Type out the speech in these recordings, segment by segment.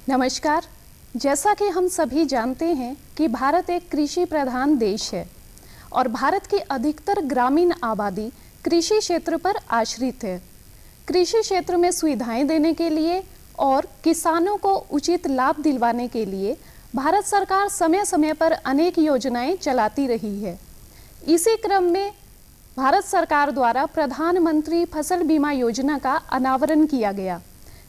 नमस्कार। जैसा कि हम सभी जानते हैं कि भारत एक कृषि प्रधान देश है और भारत की अधिकतर ग्रामीण आबादी कृषि क्षेत्र पर आश्रित है। कृषि क्षेत्र में सुविधाएं देने के लिए और किसानों को उचित लाभ दिलवाने के लिए भारत सरकार समय समय पर अनेक योजनाएं चलाती रही है। इसी क्रम में भारत सरकार द्वारा प्रधानमंत्री फसल बीमा योजना का अनावरण किया गया,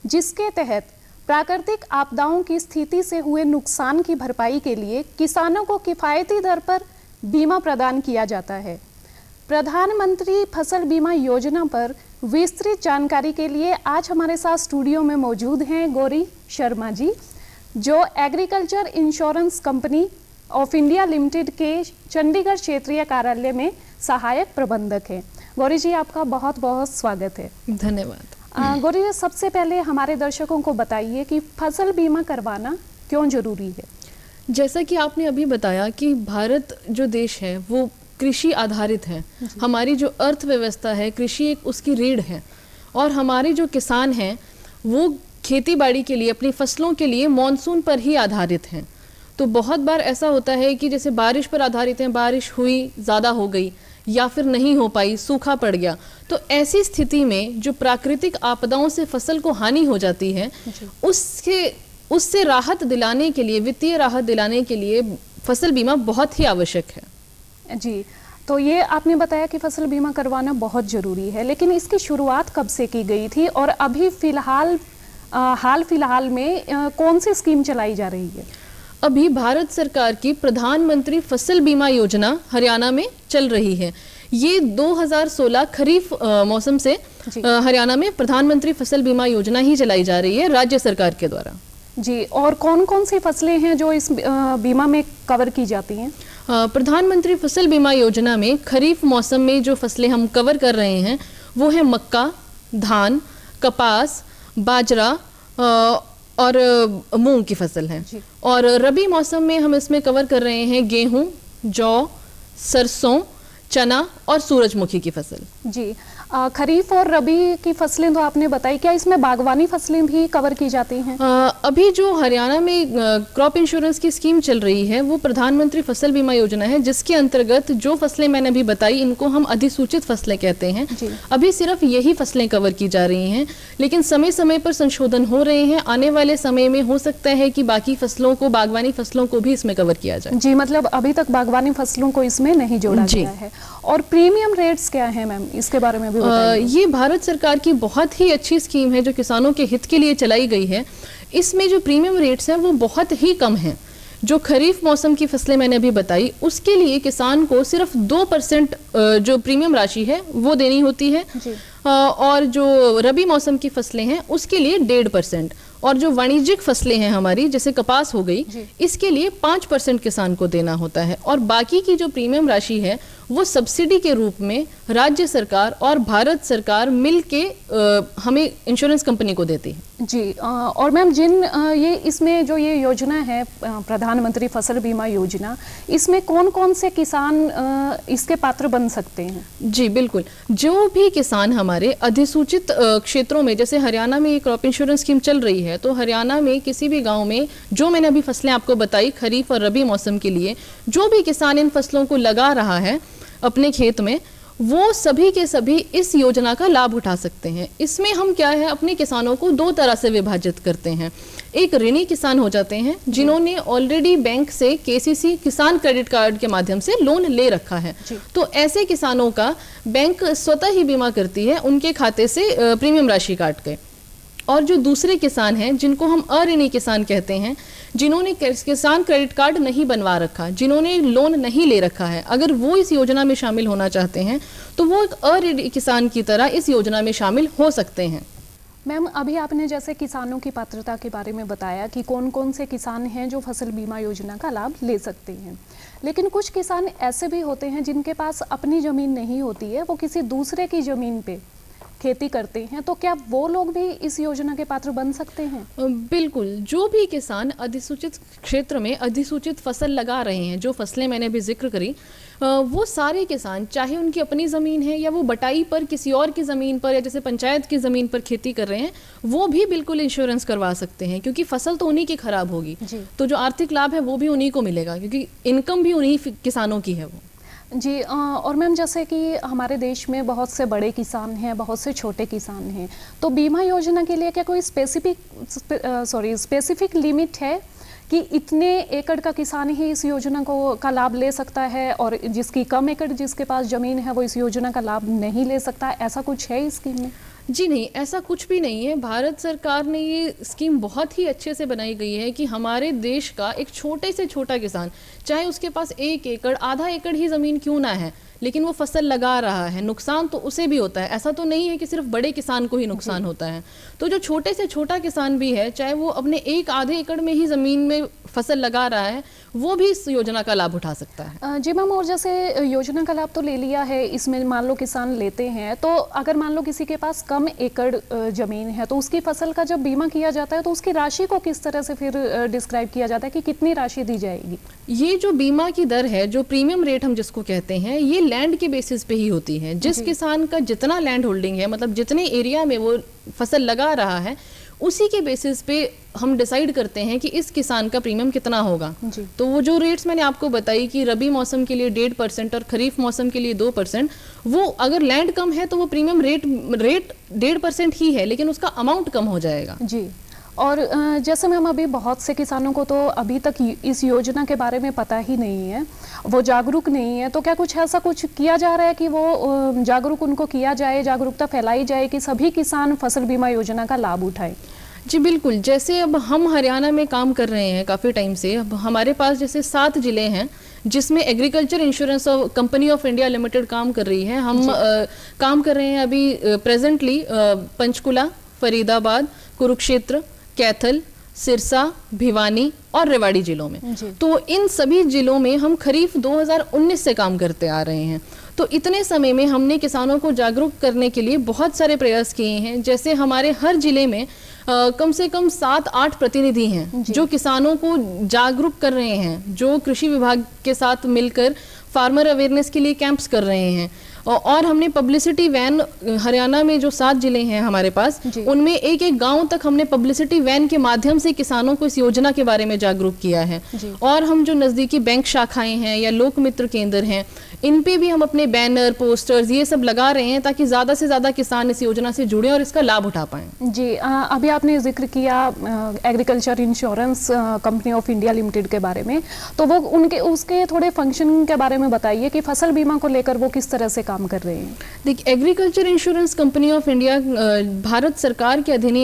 जिसके तहत प्राकृतिक आपदाओं की स्थिति से हुए नुकसान की भरपाई के लिए किसानों को किफ़ायती दर पर बीमा प्रदान किया जाता है। प्रधानमंत्री फसल बीमा योजना पर विस्तृत जानकारी के लिए आज हमारे साथ स्टूडियो में मौजूद हैं गौरी शर्मा जी, जो agriculture insurance company of India limited के चंडीगढ़ क्षेत्रीय कार्यालय में सहायक प्रबंधक हैं। गौरी जी, आपका बहुत बहुत स्वागत है। धन्यवाद। गौरी जी, सबसे पहले हमारे दर्शकों को बताइए कि फसल बीमा करवाना क्यों जरूरी है। जैसा कि आपने अभी बताया कि भारत जो देश है वो कृषि आधारित है। हमारी जो अर्थव्यवस्था है, कृषि एक उसकी रीढ़ है और हमारे जो किसान हैं वो खेती बाड़ी के लिए, अपनी फसलों के लिए मॉनसून पर ही आधारित हैं। तो बहुत बार ऐसा होता है कि जैसे बारिश पर आधारित हैं, बारिश हुई, ज़्यादा हो गई या फिर नहीं हो पाई, सूखा पड़ गया, तो ऐसी स्थिति में जो प्राकृतिक आपदाओं से फसल को हानि हो जाती है उससे राहत दिलाने के लिए, वित्तीय राहत दिलाने के लिए फसल बीमा बहुत ही आवश्यक है। जी, तो ये आपने बताया कि फसल बीमा करवाना बहुत ज़रूरी है, लेकिन इसकी शुरुआत कब से की गई थी और अभी हाल फिलहाल में कौन सी स्कीम चलाई जा रही है? अभी भारत सरकार की प्रधानमंत्री फसल बीमा योजना हरियाणा में चल रही है। ये 2016 खरीफ मौसम से हरियाणा में प्रधानमंत्री फसल बीमा योजना ही चलाई जा रही है राज्य सरकार के द्वारा। जी, और कौन कौन सी फसलें हैं जो इस बीमा में कवर की जाती हैं? प्रधानमंत्री फसल बीमा योजना में खरीफ मौसम में जो फसलें हम कवर कर रहे हैं वो है मक्का, धान, कपास, बाजरा और मूंग की फसल है। और रबी मौसम में हम इसमें कवर कर रहे हैं गेहूं, जौ, सरसों, चना और सूरजमुखी की फसल। जी, खरीफ और रबी की फसलें तो आपने बताई, क्या इसमें बागवानी फसलें भी कवर की जाती हैं? अभी जो हरियाणा में क्रॉप इंश्योरेंस की स्कीम चल रही है वो प्रधानमंत्री फसल बीमा योजना है, जिसके अंतर्गत जो फसलें मैंने अभी बताई इनको हम अधिसूचित फसलें कहते हैं। अभी सिर्फ यही फसलें कवर की जा रही हैं, लेकिन समय समय पर संशोधन हो रहे हैं। आने वाले समय में हो सकता है कि बाकी फसलों को, बागवानी फसलों को भी इसमें कवर किया जाए। जी, मतलब अभी तक बागवानी फसलों को इसमें नहीं जोड़ा गया है। और प्रीमियम रेट्स क्या है मैम, इसके बारे में भी बताइए। ये भारत सरकार की बहुत ही अच्छी स्कीम है जो किसानों के हित के लिए चलाई गई है। इसमें जो प्रीमियम रेट्स हैं वो बहुत ही कम हैं। जो खरीफ मौसम की फसलें मैंने अभी बताई उसके लिए किसान को सिर्फ 2% जो प्रीमियम राशि है वो देनी होती है और जो रबी मौसम की फसलें हैं उसके लिए 1.5%, और जो वाणिज्यिक फसलें हैं हमारी जैसे कपास हो गई, इसके लिए 5% किसान को देना होता है। और बाकी की जो प्रीमियम राशि है वो सब्सिडी के रूप में राज्य सरकार और भारत सरकार मिलके हमें इंश्योरेंस कंपनी को देती है। जी, और मैम ये इसमें जो ये योजना है प्रधानमंत्री फसल बीमा योजना, इसमें कौन कौन से किसान इसके पात्र बन सकते हैं? जी बिल्कुल, जो भी किसान हमारे अधिसूचित क्षेत्रों में, जैसे हरियाणा में ये क्रॉप इंश्योरेंस स्कीम चल रही है, तो हरियाणा में किसी भी गांव में जो मैंने अभी फसलें आपको बताई खरीफ और रबी मौसम के लिए, जो भी किसान इन फसलों को लगा रहा है अपने खेत में, वो सभी के सभी इस योजना का लाभ उठा सकते हैं। इसमें हम क्या है, अपने किसानों को 2 तरह से विभाजित करते हैं। एक ऋणी किसान हो जाते हैं जिन्होंने ऑलरेडी बैंक से केसीसी किसान क्रेडिट कार्ड के माध्यम से लोन ले रखा है, तो ऐसे किसानों का बैंक स्वतः ही बीमा करती है उनके खाते से प्रीमियम राशि काट के। और जो दूसरे किसान हैं जिनको हम अऋणी किसान कहते हैं, जिन्होंने किसान क्रेडिट कार्ड नहीं बनवा रखा, जिन्होंने लोन नहीं ले रखा है, अगर वो इस योजना में शामिल होना चाहते हैं तो वो एक अऋणी किसान की तरह इस योजना में शामिल हो सकते हैं। मैम, अभी आपने जैसे किसानों की पात्रता के बारे में बताया कि कौन कौन से किसान हैं जो फसल बीमा योजना का लाभ ले सकते हैं, लेकिन कुछ किसान ऐसे भी होते हैं जिनके पास अपनी ज़मीन नहीं होती है, वो किसी दूसरे की ज़मीन पे खेती करते हैं, तो क्या वो लोग भी इस योजना के पात्र बन सकते हैं? बिल्कुल, जो भी किसान अधिसूचित क्षेत्र में अधिसूचित फसल लगा रहे हैं, जो फसलें मैंने अभी जिक्र करी, वो सारे किसान, चाहे उनकी अपनी ज़मीन है या वो बटाई पर किसी और की ज़मीन पर या जैसे पंचायत की ज़मीन पर खेती कर रहे हैं, वो भी बिल्कुल इंश्योरेंस करवा सकते हैं, क्योंकि फसल तो उन्हीं की खराब होगी, तो जो आर्थिक लाभ है वो भी उन्हीं को मिलेगा, क्योंकि इनकम भी उन्हीं किसानों की है वो। जी, और मैम जैसे कि हमारे देश में बहुत से बड़े किसान हैं, बहुत से छोटे किसान हैं, तो बीमा योजना के लिए क्या कोई स्पेसिफिक लिमिट है कि इतने एकड़ का किसान ही इस योजना का लाभ ले सकता है और जिसकी कम एकड़ जिसके पास ज़मीन है वो इस योजना का लाभ नहीं ले सकता, ऐसा कुछ है स्कीम में? जी नहीं, ऐसा कुछ भी नहीं है। भारत सरकार ने ये स्कीम बहुत ही अच्छे से बनाई गई है कि हमारे देश का एक छोटे से छोटा किसान, चाहे उसके पास 1 एकड़, आधा एकड़ ही ज़मीन क्यों ना है, लेकिन वो फसल लगा रहा है, नुकसान तो उसे भी होता है। ऐसा तो नहीं है कि सिर्फ बड़े किसान को ही नुकसान होता है। तो जो छोटे से छोटा किसान भी है, चाहे वो अपने 1 आधे एकड़ में ही ज़मीन में फसल लगा रहा है, वो भी इस योजना का लाभ उठा सकता है। जी मैम, और जैसे योजना का लाभ तो ले लिया है, इसमें मान लो किसान लेते हैं, तो अगर मान लो किसी के पास कम एकड़ ज़मीन है, तो उसकी फसल का जब बीमा किया जाता है तो उसकी राशि को किस तरह से फिर डिस्क्राइब किया जाता है कि कितनी राशि दी जाएगी? ये जो बीमा की दर है, जो प्रीमियम रेट हम जिसको कहते हैं, ये लैंड के बेसिस पे ही होती है। जिस किसान का जितना लैंड होल्डिंग है, मतलब जितने एरिया में वो फसल लगा रहा है, उसी के बेसिस पे हम डिसाइड करते हैं कि इस किसान का प्रीमियम कितना होगा। तो वो जो रेट्स मैंने आपको बताई कि रबी मौसम के लिए 1.5% और खरीफ मौसम के लिए 2%, वो अगर लैंड कम है तो वो प्रीमियम रेट 1.5% ही है, लेकिन उसका अमाउंट कम हो जाएगा। जी, और जैसे मैम अभी बहुत से किसानों को तो अभी तक इस योजना के बारे में पता ही नहीं है, वो जागरूक नहीं है, तो क्या कुछ ऐसा कुछ किया जा रहा है कि वो जागरूक उनको किया जाए, जागरूकता फैलाई जाए कि सभी किसान फसल बीमा योजना का लाभ उठाएं? जी बिल्कुल, जैसे अब हम हरियाणा में काम कर रहे हैं काफ़ी टाइम से। अब हमारे पास जैसे 7 जिले हैं जिसमें agriculture insurance company of India limited काम कर रही है। हम काम कर रहे हैं अभी प्रेजेंटली पंचकुला, फरीदाबाद, कुरुक्षेत्र, कैथल, सिरसा, भिवानी और रेवाड़ी जिलों में। तो इन सभी जिलों में हम खरीफ 2019 से काम करते आ रहे हैं। तो इतने समय में हमने किसानों को जागरूक करने के लिए बहुत सारे प्रयास किए हैं। जैसे हमारे हर जिले में कम से कम 7-8 प्रतिनिधि हैं जो किसानों को जागरूक कर रहे हैं, जो कृषि विभाग के साथ मिलकर फार्मर अवेयरनेस के लिए कैंप्स कर रहे हैं। और हमने पब्लिसिटी वैन, हरियाणा में जो 7 जिले हैं हमारे पास, उनमें एक गांव तक हमने पब्लिसिटी वैन के माध्यम से किसानों को इस योजना के बारे में जागरूक किया है। और हम जो नज़दीकी बैंक शाखाएं हैं या लोक मित्र केंद्र हैं, इन पे भी हम अपने बैनर, पोस्टर्स ये सब लगा रहे हैं ताकि ज़्यादा से ज़्यादा किसान इस योजना से जुड़े और इसका लाभ उठा पाएँ। जी, अभी आपने जिक्र किया agriculture insurance company of India limited के बारे में, तो वो उसके थोड़े फंक्शन के बारे में बताइए कि फसल बीमा को लेकर वो किस तरह से काम कर रहे हैं? देखिए, agriculture insurance company of India Bharat सरकार के अधीन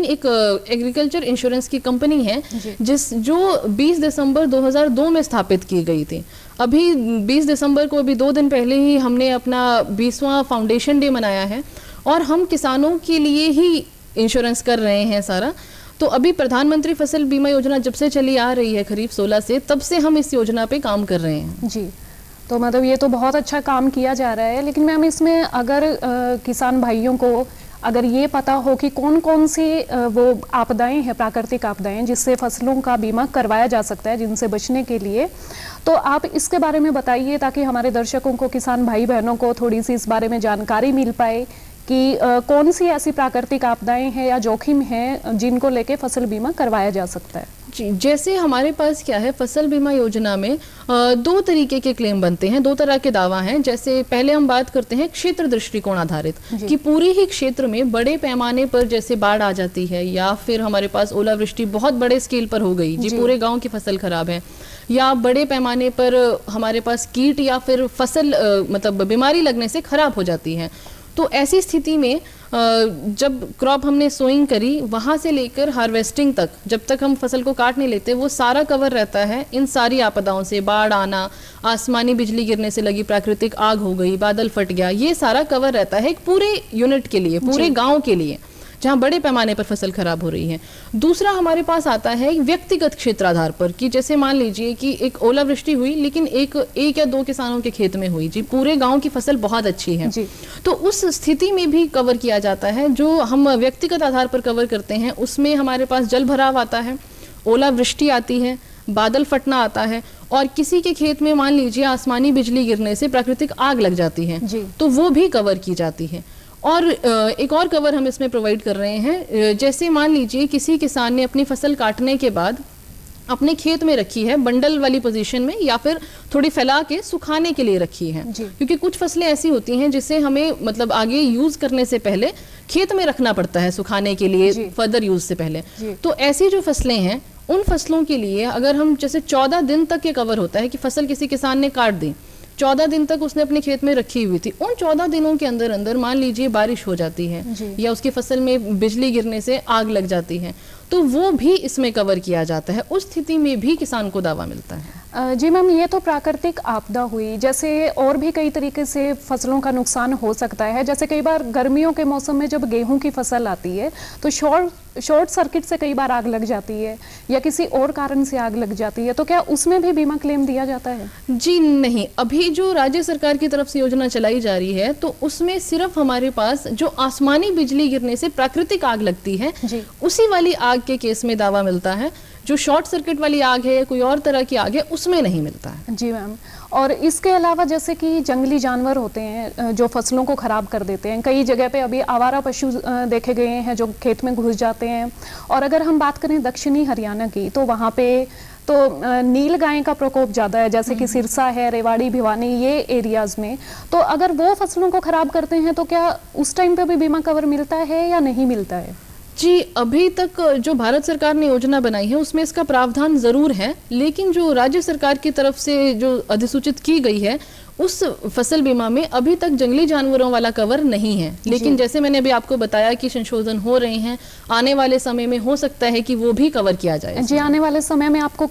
एक एग्रीकल्चर इंश्योरेंस की कंपनी है जो 20 दिसंबर 2002 में स्थापित की गई थी। अभी 20 दिसंबर को अभी 2 दिन पहले ही हमने अपना 20वां फाउंडेशन डे मनाया है और हम किसानों के लिए ही इंश्योरेंस कर रहे हैं सारा। तो अभी प्रधानमंत्री फसल बीमा योजना जब से चली आ रही है खरीफ 16 से, तब से हम इस योजना पे काम कर रहे हैं। जी, तो मतलब ये तो बहुत अच्छा काम किया जा रहा है। लेकिन मैम इसमें अगर किसान भाइयों को अगर ये पता हो कि कौन कौन सी वो आपदाएं हैं, प्राकृतिक आपदाएं जिससे फसलों का बीमा करवाया जा सकता है, जिनसे बचने के लिए, तो आप इसके बारे में बताइए ताकि हमारे दर्शकों को, किसान भाई बहनों को थोड़ी सी इस बारे में जानकारी मिल पाए कि कौन सी ऐसी प्राकृतिक आपदाएं हैं या जोखिम हैं जिनको लेके फसल बीमा करवाया जा सकता है। जी, जैसे हमारे पास क्या है, फसल बीमा योजना में 2 तरीके के क्लेम बनते हैं, 2 तरह के दावा हैं। जैसे पहले हम बात करते हैं क्षेत्र दृष्टिकोण आधारित, कि पूरे ही क्षेत्र में बड़े पैमाने पर जैसे बाढ़ आ जाती है या फिर हमारे पास ओलावृष्टि बहुत बड़े स्केल पर हो गई, जी पूरे गांव की फसल खराब है, या बड़े पैमाने पर हमारे पास कीट या फिर फसल मतलब बीमारी लगने से खराब हो जाती है। तो ऐसी स्थिति में जब क्रॉप हमने सोइंग करी, वहाँ से लेकर हार्वेस्टिंग तक, जब तक हम फसल को काट नहीं लेते, वो सारा कवर रहता है इन सारी आपदाओं से। बाढ़ आना, आसमानी बिजली गिरने से लगी प्राकृतिक आग हो गई, बादल फट गया, ये सारा कवर रहता है एक पूरे यूनिट के लिए, पूरे गांव के लिए। जहाँ बड़े पैमाने पर फसल खराब हो रही है। दूसरा हमारे पास आता है व्यक्तिगत क्षेत्र आधार पर, कि जैसे मान लीजिए कि एक ओलावृष्टि हुई लेकिन एक या दो किसानों के खेत में हुई जी, पूरे गांव की फसल बहुत अच्छी है जी। तो उस स्थिति में भी कवर किया जाता है। जो हम व्यक्तिगत आधार पर कवर करते हैं उसमें हमारे पास जल भराव आता है, ओलावृष्टि आती है, बादल फटना आता है, और किसी के खेत में मान लीजिए आसमानी बिजली गिरने से प्राकृतिक आग लग जाती है तो वो भी कवर की जाती है। और एक और कवर हम इसमें प्रोवाइड कर रहे हैं, जैसे मान लीजिए किसी किसान ने अपनी फसल काटने के बाद अपने खेत में रखी है बंडल वाली पोजीशन में, या फिर थोड़ी फैला के सुखाने के लिए रखी है, क्योंकि कुछ फसलें ऐसी होती हैं जिसे हमें मतलब आगे यूज करने से पहले खेत में रखना पड़ता है सुखाने के लिए, फर्दर यूज से पहले। तो ऐसी जो फसलें हैं उन फसलों के लिए अगर हम जैसे 14 दिन तक ये कवर होता है कि फसल किसी किसान ने काट दी, 14 दिन तक उसने अपने खेत में रखी हुई थी, उन 14 दिनों के अंदर अंदर मान लीजिए बारिश हो जाती है या उसकी फसल में बिजली गिरने से आग लग जाती है, तो वो भी इसमें कवर किया जाता है। उस स्थिति में भी किसान को दावा मिलता है। जी मैम, ये तो प्राकृतिक आपदा हुई, जैसे और भी कई तरीके से फसलों का नुकसान हो सकता है। जैसे कई बार गर्मियों के मौसम में जब गेहूं की फसल आती है तो शॉर्ट सर्किट से कई बार आग लग जाती है या किसी और कारण से आग लग जाती है, तो क्या उसमें भी बीमा क्लेम दिया जाता है? जी नहीं, अभी जो राज्य सरकार की तरफ से योजना चलाई जा रही है तो उसमें सिर्फ हमारे पास जो आसमानी बिजली गिरने से प्राकृतिक आग लगती है उसी वाली आग के केस में दावा मिलता है। जो शॉर्ट सर्किट वाली आग है या कोई और तरह की आग है उसमें नहीं मिलता है। जी मैम, और इसके अलावा जैसे कि जंगली जानवर होते हैं जो फसलों को खराब कर देते हैं, कई जगह पे अभी आवारा पशु देखे गए हैं जो खेत में घुस जाते हैं। और अगर हम बात करें दक्षिणी हरियाणा की तो वहाँ पे तो नील गाय का प्रकोप ज़्यादा है, जैसे कि सिरसा है, रेवाड़ी, भिवानी, ये एरियाज़ में। तो अगर वो फसलों को खराब करते हैं तो क्या उस टाइम पे भी बीमा कवर मिलता है या नहीं मिलता है? जी, अभी तक जो भारत सरकार ने योजना बनाई है उसमें इसका प्रावधान जरूर है, लेकिन जो राज्य सरकार की तरफ से जो अधिसूचित की गई है उस फसल बीमा में अभी तक जंगली जानवरों वाला कवर नहीं है। लेकिन जैसे मैंने अभी आपको बताया कि संशोधन हो रहे हैं, आने वाले समय में हो सकता है कि वो भी कवर किया जाए। जी, आने वाले समय में आपको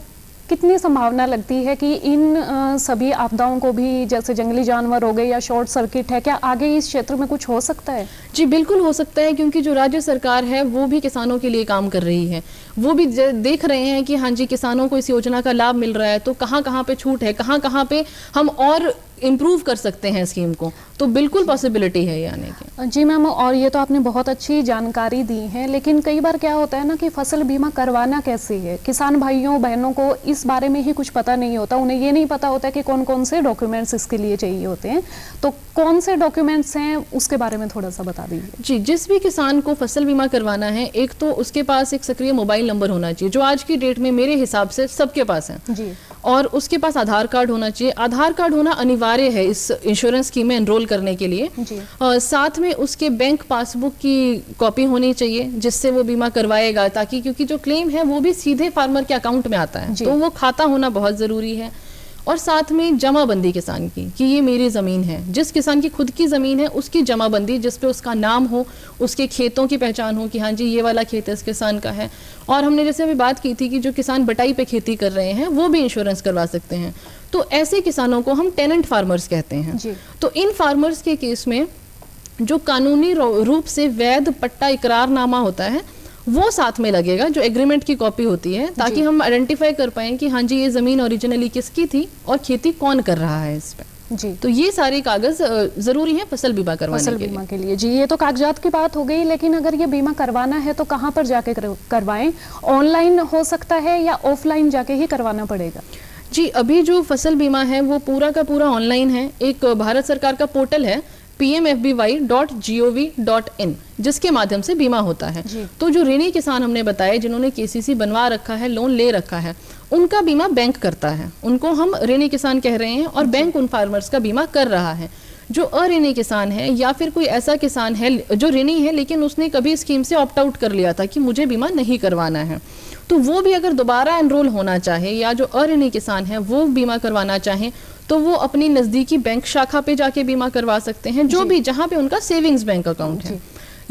कितनी संभावना लगती है कि इन सभी आपदाओं को भी, जैसे जंगली जानवर हो गए या शॉर्ट सर्किट है, क्या आगे इस क्षेत्र में कुछ हो सकता है? जी बिल्कुल हो सकता है, क्योंकि जो राज्य सरकार है वो भी किसानों के लिए काम कर रही है। वो भी देख रहे हैं कि हाँ जी किसानों को इस योजना का लाभ मिल रहा है, तो कहाँ कहाँ पे छूट है, कहाँ कहाँ पे हम और इम्प्रूव कर सकते हैं स्कीम को। तो बिल्कुल पॉसिबिलिटी है ये आने की। जी मैम, और ये तो आपने बहुत अच्छी जानकारी दी है, लेकिन कई बार क्या होता है ना कि फसल बीमा करवाना कैसे है, किसान भाइयों बहनों को इस बारे में ही कुछ पता नहीं होता। उन्हें ये नहीं पता होता कि कौन कौन से डॉक्यूमेंट्स इसके लिए चाहिए होते हैं, तो कौन से डॉक्यूमेंट्स हैं उसके बारे में थोड़ा सा बता दीजिए। जी, जिस भी किसान को फसल बीमा करवाना है, एक तो उसके पास एक सक्रिय मोबाइल नंबर होना चाहिए, जो आज की डेट में मेरे हिसाब से सबके पास है जी। और उसके पास आधार कार्ड होना चाहिए। आधार कार्ड होना अनिवार्य है इस इंश्योरेंस स्कीम में एनरोल करने के लिए। साथ में उसके बैंक पासबुक की कॉपी होनी चाहिए जिससे वो बीमा करवाएगा, ताकि क्योंकि जो क्लेम है वो भी सीधे फार्मर के अकाउंट में आता है, तो वो खाता होना बहुत ज़रूरी है। और साथ में जमाबंदी किसान की, कि ये मेरी ज़मीन है, जिस किसान की खुद की ज़मीन है उसकी जमाबंदी, जिस पे उसका नाम हो, उसके खेतों की पहचान हो कि हाँ जी ये वाला खेत इस किसान का है। और हमने जैसे अभी बात की थी कि जो किसान बटाई पे खेती कर रहे हैं वो भी इंश्योरेंस करवा सकते हैं, तो ऐसे किसानों को हम टेनेंट फार्मर्स कहते हैं। तो इन फार्मर्स के केस में जो कानूनी रूप से वैध पट्टा इकरारनामा होता है वो साथ में लगेगा, जो एग्रीमेंट की कॉपी होती है, ताकि हम आइडेंटिफाई कर पाएं कि हाँ जी ये ज़मीन ओरिजिनली किसकी थी और खेती कौन कर रहा है इस पे। जी, तो ये सारे कागज जरूरी है फसल बीमा करवाने के लिए। जी, ये तो कागजात की बात हो गई, लेकिन अगर ये बीमा करवाना है तो कहाँ पर जाके करवाएं? ऑनलाइन हो सकता है या ऑफलाइन जाके ही करवाना पड़ेगा? जी, अभी जो फसल बीमा है वो पूरा का पूरा ऑनलाइन है। एक भारत सरकार का पोर्टल है pmfby.gov.in, जिसके माध्यम से बीमा होता है। तो जो ऋणी किसान हमने बताया जिन्होंने केसीसी बनवा रखा है, लोन ले रखा है, उनका बीमा बैंक करता है, उनको हम ऋणी किसान कह रहे हैं, और बैंक उन फार्मर्स का बीमा कर रहा है। जो अऋणी किसान है या फिर कोई ऐसा किसान है जो ऋणी है लेकिन उसने कभी स्कीम से ऑप्ट आउट कर लिया था कि मुझे बीमा नहीं करवाना है, तो वो भी अगर दोबारा एनरोल होना चाहे, या जो अऋणी किसान है वो बीमा करवाना चाहे, तो वो अपनी नज़दीकी बैंक शाखा पे जाके बीमा करवा सकते हैं, जो भी जहाँ पे उनका सेविंग्स बैंक अकाउंट है,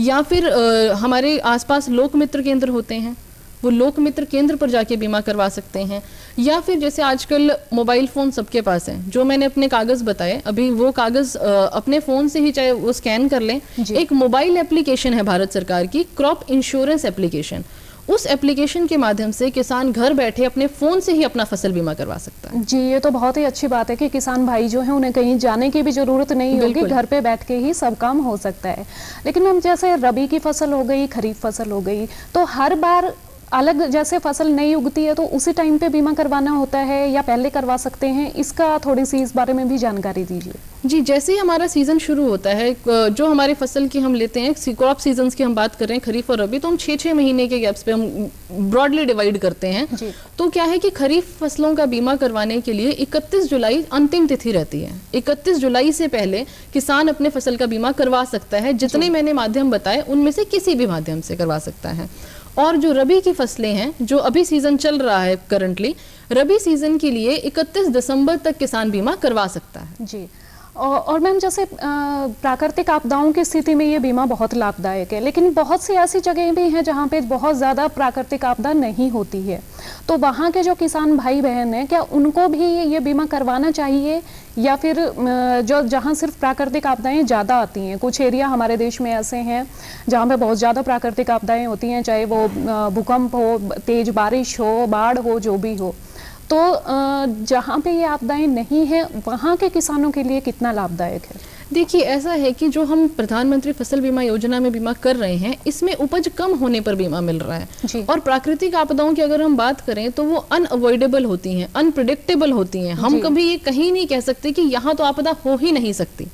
या फिर हमारे आसपास लोक मित्र केंद्र होते हैं वो लोक मित्र केंद्र पर जाके बीमा करवा सकते हैं, या फिर जैसे आजकल मोबाइल फ़ोन सबके पास है, जो मैंने अपने कागज़ बताए अभी वो कागज़ अपने फ़ोन से ही चाहे वो स्कैन कर लें। एक मोबाइल एप्लीकेशन है भारत सरकार की, क्रॉप इंश्योरेंस एप्लीकेशन, उस एप्लीकेशन के माध्यम से किसान घर बैठे अपने फ़ोन से ही अपना फसल बीमा करवा सकता है। जी, ये तो बहुत ही अच्छी बात है कि किसान भाई जो हैं उन्हें कहीं जाने की भी ज़रूरत नहीं होगी, घर पे बैठ के ही सब काम हो सकता है। लेकिन मैम जैसे रबी की फसल हो गई, खरीफ फसल हो गई, तो हर बार अलग जैसे फसल नहीं उगती है तो उसी टाइम पे बीमा करवाना होता है या पहले करवा सकते हैं? इसका थोड़ी सी इस बारे में भी जानकारी दीजिए। जी, जैसे ही हमारा सीज़न शुरू होता है, जो हमारे फसल की हम लेते हैं क्रॉप सीजन्स की हम बात कर रहे हैं खरीफ और रबी, तो हम 6-6 महीने के गैप्स पे हम ब्रॉडली डिवाइड करते हैं। तो क्या है कि खरीफ फसलों का बीमा करवाने के लिए 31 जुलाई अंतिम तिथि रहती है। 31 जुलाई से पहले किसान अपने फसल का बीमा करवा सकता है, जितने मैंने माध्यम बताए उनमें से किसी भी माध्यम से करवा सकता है। और जो रबी की फसलें हैं, जो अभी सीजन चल रहा है करंटली, रबी सीजन के लिए 31 दिसंबर तक किसान बीमा करवा सकता है। जी, और मैम जैसे प्राकृतिक आपदाओं की स्थिति में ये बीमा बहुत लाभदायक है, लेकिन बहुत सी ऐसी जगहें भी हैं जहाँ पे बहुत ज़्यादा प्राकृतिक आपदा नहीं होती है, तो वहाँ के जो किसान भाई बहन हैं क्या उनको भी ये बीमा करवाना चाहिए, या फिर जो जहाँ सिर्फ प्राकृतिक आपदाएं ज़्यादा आती हैं? कुछ एरिया हमारे देश में ऐसे हैं जहाँ पे बहुत ज़्यादा प्राकृतिक आपदाएं होती हैं, चाहे वो भूकंप हो, तेज़ बारिश हो, बाढ़ हो, जो भी हो, तो जहाँ पे ये आपदाएं नहीं हैं वहाँ के किसानों के लिए कितना लाभदायक है? देखिए, ऐसा है कि जो हम प्रधानमंत्री फसल बीमा योजना में बीमा कर रहे हैं, इसमें उपज कम होने पर बीमा मिल रहा है। और प्राकृतिक आपदाओं की अगर हम बात करें तो वो अनअवॉइडेबल होती हैं, अनप्रिडिक्टेबल होती हैं। हम कभी ये कहीं नहीं कह सकते कि यहाँ तो आपदा हो ही नहीं सकती।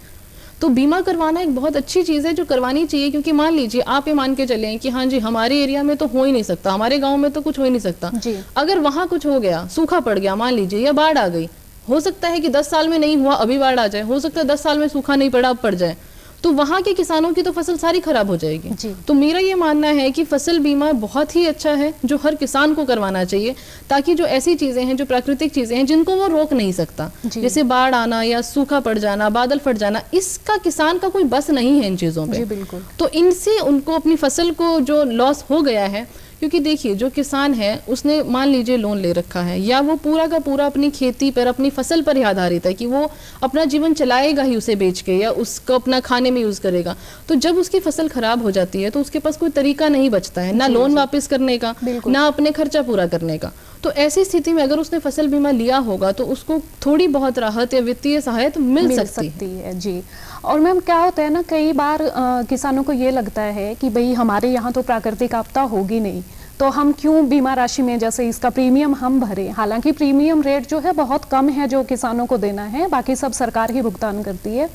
तो बीमा करवाना एक बहुत अच्छी चीज़ है जो करवानी चाहिए, क्योंकि मान लीजिए आप ये मान के चलें कि हाँ जी हमारे एरिया में तो हो ही नहीं सकता, हमारे गांव में तो कुछ हो ही नहीं सकता, अगर वहाँ कुछ हो गया, सूखा पड़ गया मान लीजिए, या बाढ़ आ गई, हो सकता है कि 10 साल में नहीं हुआ अभी बाढ़ आ जाए, हो सकता है 10 साल में सूखा नहीं पड़ा अब पड़ जाए, तो वहाँ के किसानों की तो फसल सारी खराब हो जाएगी। तो मेरा ये मानना है कि फसल बीमा बहुत ही अच्छा है जो हर किसान को करवाना चाहिए, ताकि जो ऐसी चीजें हैं, जो प्राकृतिक चीजें हैं जिनको वो रोक नहीं सकता, जैसे बाढ़ आना या सूखा पड़ जाना, बादल फट जाना, इसका किसान का कोई बस नहीं है इन चीजों पे। बिल्कुल। तो इनसे उनको अपनी फसल को जो लॉस हो गया है, क्योंकि देखिए जो किसान है उसने मान लीजिए लोन ले रखा है, या वो पूरा का पूरा अपनी खेती पर, अपनी फसल पर ही आधारित है कि वो अपना जीवन चलाएगा ही उसे बेच के, या उसको अपना खाने में यूज करेगा। तो जब उसकी फसल खराब हो जाती है तो उसके पास कोई तरीका नहीं बचता है, ना लोन वापस करने का, ना अपने खर्चा पूरा करने का। तो ऐसी स्थिति में अगर उसने फसल बीमा लिया होगा तो उसको थोड़ी बहुत राहत या वित्तीय सहायता मिल सकती है। जी, और मैम क्या होता है ना, कई बार किसानों को ये लगता है कि भाई हमारे यहाँ तो प्राकृतिक आपदा होगी नहीं, तो हम क्यों बीमा राशि में जैसे इसका प्रीमियम हम भरें। हालांकि प्रीमियम रेट जो है बहुत कम है जो किसानों को देना है, बाकी सब सरकार ही भुगतान करती है।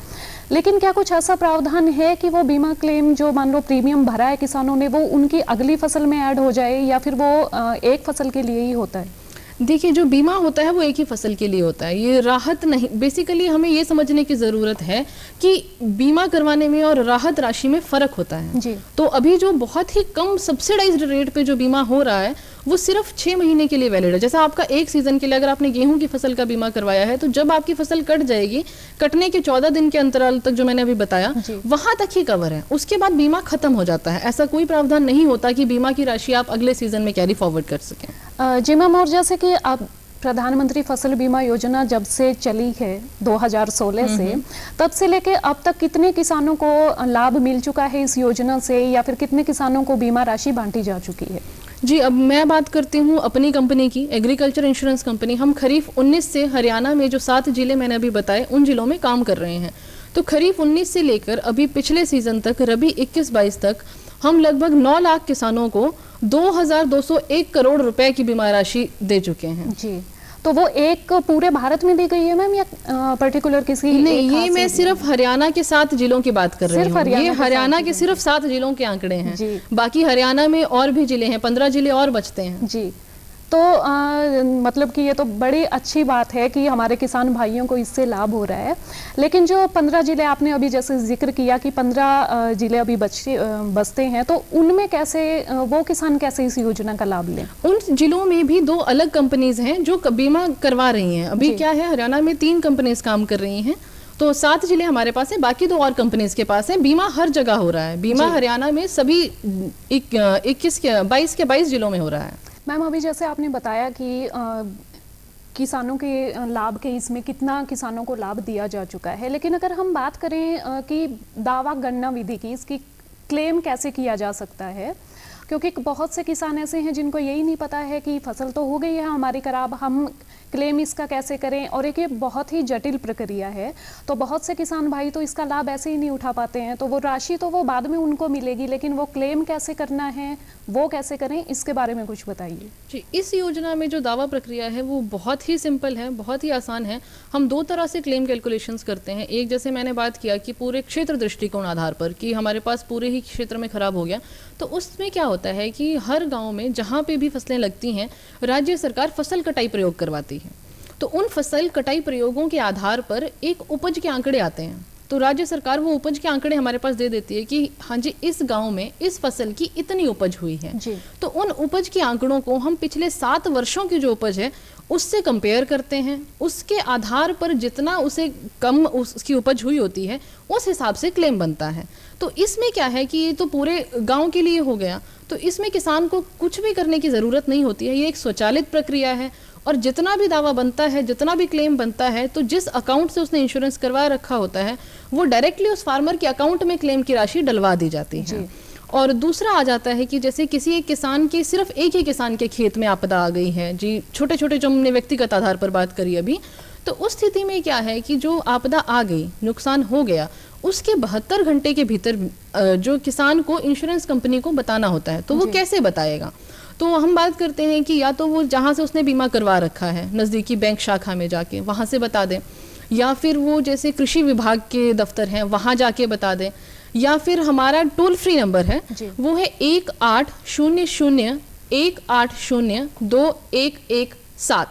लेकिन क्या कुछ ऐसा प्रावधान है कि वो बीमा क्लेम जो मान लो प्रीमियम भरा है किसानों ने, वो उनकी अगली फसल में ऐड हो जाए, या फिर वो एक फसल के लिए ही होता है? देखिए, जो बीमा होता है वो एक ही फसल के लिए होता है, ये राहत नहीं। बेसिकली हमें ये समझने की ज़रूरत है कि बीमा करवाने में और राहत राशि में फ़र्क होता है। जी। तो अभी जो बहुत ही कम सब्सिडाइज्ड रेट पे जो बीमा हो रहा है वो सिर्फ 6 महीने के लिए वैलिड है। जैसे आपका एक सीजन के लिए अगर आपने गेहूं की फसल का बीमा करवाया है, तो जब आपकी फसल कट जाएगी, कटने के 14 दिन के अंतराल तक जो मैंने अभी बताया, वहां तक ही कवर है, उसके बाद बीमा खत्म हो जाता है। ऐसा कोई प्रावधान नहीं होता कि बीमा की राशि आप अगले सीजन में कैरी फॉरवर्ड कर सकें। जी मैम, और जैसे कि आप प्रधानमंत्री फसल बीमा योजना जब से चली है 2016 से, तब से लेके अब तक कितने किसानों को लाभ मिल चुका है इस योजना से, या फिर कितने किसानों को बीमा राशि बांटी जा चुकी है? जी, अब मैं बात करती हूँ अपनी कंपनी की, एग्रीकल्चर इंश्योरेंस कंपनी। हम खरीफ 19 से हरियाणा में जो 7 जिले मैंने अभी बताए उन जिलों में काम कर रहे हैं। तो खरीफ 19 से लेकर अभी पिछले सीजन तक, रबी 21-22 तक, हम लगभग 9 लाख किसानों को 2201 करोड़ रुपए की बीमा राशि दे चुके हैं। जी, तो वो एक पूरे भारत में दी गई है मैम, या पर्टिकुलर किसी? नहीं, ये मैं सिर्फ हरियाणा के 7 जिलों की बात कर रही हूँ। ये हरियाणा के सिर्फ 7 जिलों के आंकड़े हैं। बाकी हरियाणा में और भी जिले हैं, 15 जिले और बचते हैं। जी, तो मतलब कि ये तो बड़ी अच्छी बात है कि हमारे किसान भाइयों को इससे लाभ हो रहा है। लेकिन जो 15 जिले आपने अभी जैसे जिक्र किया कि 15 जिले अभी बचते हैं, तो उनमें कैसे वो किसान कैसे इस योजना का लाभ लें? उन जिलों में भी 2 अलग कंपनीज हैं जो बीमा करवा रही हैं। अभी क्या है, हरियाणा में 3 कंपनीज काम कर रही हैं, तो 7 जिले हमारे पास है, बाकी 2 और कंपनीज के पास है। बीमा हर जगह हो रहा है, बीमा हरियाणा में सभी 22 के 22 जिलों में हो रहा है। मैम अभी जैसे आपने बताया कि किसानों के लाभ के इसमें कितना किसानों को लाभ दिया जा चुका है, लेकिन अगर हम बात करें कि दावा गणना विधि की, इसकी क्लेम कैसे किया जा सकता है, क्योंकि बहुत से किसान ऐसे हैं जिनको यही नहीं पता है कि फसल तो हो गई है हमारी खराब, हम क्लेम इसका कैसे करें, और एक ये बहुत ही जटिल प्रक्रिया है। तो बहुत से किसान भाई तो इसका लाभ ऐसे ही नहीं उठा पाते हैं, तो वो राशि तो वो बाद में उनको मिलेगी, लेकिन वो क्लेम कैसे करना है, वो कैसे करें, इसके बारे में कुछ बताइए। जी, इस योजना में जो दावा प्रक्रिया है वो बहुत ही सिंपल है, बहुत ही आसान है। हम दो तरह से क्लेम कैलकुलेशंस करते हैं। एक, जैसे मैंने बात किया कि पूरे क्षेत्र दृष्टिकोण आधार पर कि हमारे पास पूरे ही क्षेत्र में खराब हो गया, तो उसमें क्या होता है कि हर गांव में जहाँ पे भी फसलें लगती हैं, राज्य सरकार फसल कटाई प्रयोग करवाती है। तो उन फसल कटाई प्रयोगों के आधार पर एक उपज के आंकड़े आते हैं। तो राज्य सरकार वो उपज के आंकड़े हमारे पास दे देती है कि हाँ जी, इस गांव में इस फसल की इतनी उपज हुई है जी। तो उन उपज के आंकड़ों को हम पिछले 7 वर्षों की जो उपज है उससे कंपेयर करते हैं। उसके आधार पर जितना उसे कम उसकी उपज हुई होती है उस हिसाब से क्लेम बनता है। तो इसमें क्या है कि ये तो पूरे गांव के लिए हो गया, तो इसमें किसान को कुछ भी करने की ज़रूरत नहीं होती है। ये एक स्वचालित प्रक्रिया है, और जितना भी दावा बनता है, जितना भी क्लेम बनता है, तो जिस अकाउंट से उसने इंश्योरेंस करवा रखा होता है वो डायरेक्टली उस फार्मर के अकाउंट में क्लेम की राशि डलवा दी जाती है। और दूसरा आ जाता है कि जैसे किसी एक किसान के, सिर्फ एक ही किसान के खेत में आपदा आ गई है जी, छोटे छोटे जो हमने व्यक्तिगत आधार पर बात करी अभी, तो उस स्थिति में क्या है कि जो आपदा आ गई, नुकसान हो गया, उसके 72 घंटे के भीतर जो किसान को इंश्योरेंस कंपनी को बताना होता है। तो वो कैसे बताएगा? तो हम बात करते हैं कि या तो वो जहाँ से उसने बीमा करवा रखा है नज़दीकी बैंक शाखा में जाके वहाँ से बता दें, या फिर वो जैसे कृषि विभाग के दफ्तर हैं वहाँ जाके बता दें, या फिर हमारा टोल फ्री नंबर है वो है 1800-180-2117।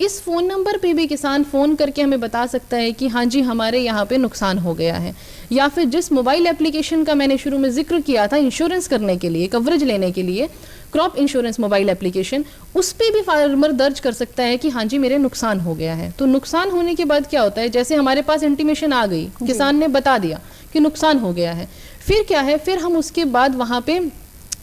इस फ़ोन नंबर पे भी किसान फ़ोन करके हमें बता सकता है कि हाँ जी, हमारे यहाँ पे नुकसान हो गया है। या फिर जिस मोबाइल एप्लीकेशन का मैंने शुरू में जिक्र किया था इंश्योरेंस करने के लिए, कवरेज लेने के लिए, क्रॉप इंश्योरेंस मोबाइल एप्लीकेशन, उस पे भी फार्मर दर्ज कर सकता है कि हाँ जी, मेरे नुकसान हो गया है। तो नुकसान होने के बाद क्या होता है, जैसे हमारे पास इंटीमेशन आ गई, किसान ने बता दिया कि नुकसान हो गया है, फिर क्या है, फिर हम उसके बाद वहाँ पे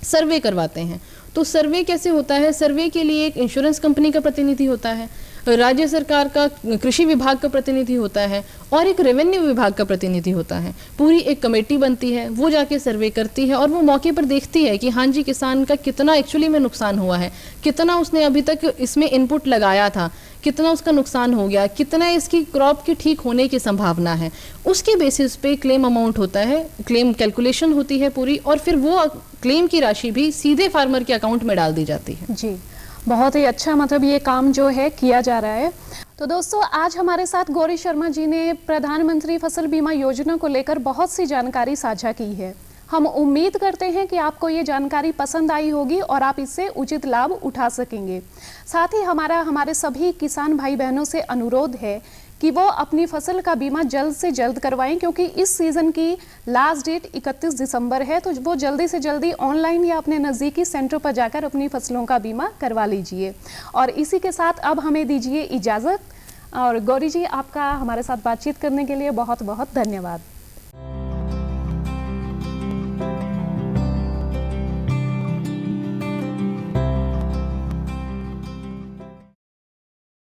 सर्वे करवाते हैं। तो सर्वे कैसे होता है? सर्वे के लिए एक इंश्योरेंस कंपनी का प्रतिनिधि होता है, राज्य सरकार का कृषि विभाग का प्रतिनिधि होता है, और एक रेवेन्यू विभाग का प्रतिनिधि होता है। पूरी एक कमेटी बनती है, वो जाके सर्वे करती है और वो मौके पर देखती है कि हाँ जी, किसान का कितना एक्चुअली में नुकसान हुआ है, कितना उसने अभी तक इसमें इनपुट लगाया था, कितना उसका नुकसान हो गया, कितना इसकी क्रॉप की ठीक होने की संभावना है। उसके बेसिस पे क्लेम अमाउंट होता है, क्लेम कैलकुलेशन होती है पूरी, और फिर वो क्लेम की राशि भी सीधे फार्मर के अकाउंट में डाल दी जाती है। जी, बहुत ही अच्छा, मतलब ये काम जो है किया जा रहा है। तो दोस्तों, आज हमारे साथ गौरी शर्मा जी ने प्रधानमंत्री फसल बीमा योजना को लेकर बहुत सी जानकारी साझा की है। हम उम्मीद करते हैं कि आपको ये जानकारी पसंद आई होगी और आप इससे उचित लाभ उठा सकेंगे। साथ ही हमारे सभी किसान भाई बहनों से अनुरोध है कि वो अपनी फसल का बीमा जल्द से जल्द करवाएं, क्योंकि इस सीज़न की लास्ट डेट 31 दिसंबर है। तो वो जल्दी से जल्दी ऑनलाइन या अपने नज़दीकी सेंटर पर जाकर अपनी फसलों का बीमा करवा लीजिए। और इसी के साथ अब हमें दीजिए इजाज़त। और गौरी जी, आपका हमारे साथ बातचीत करने के लिए बहुत बहुत धन्यवाद।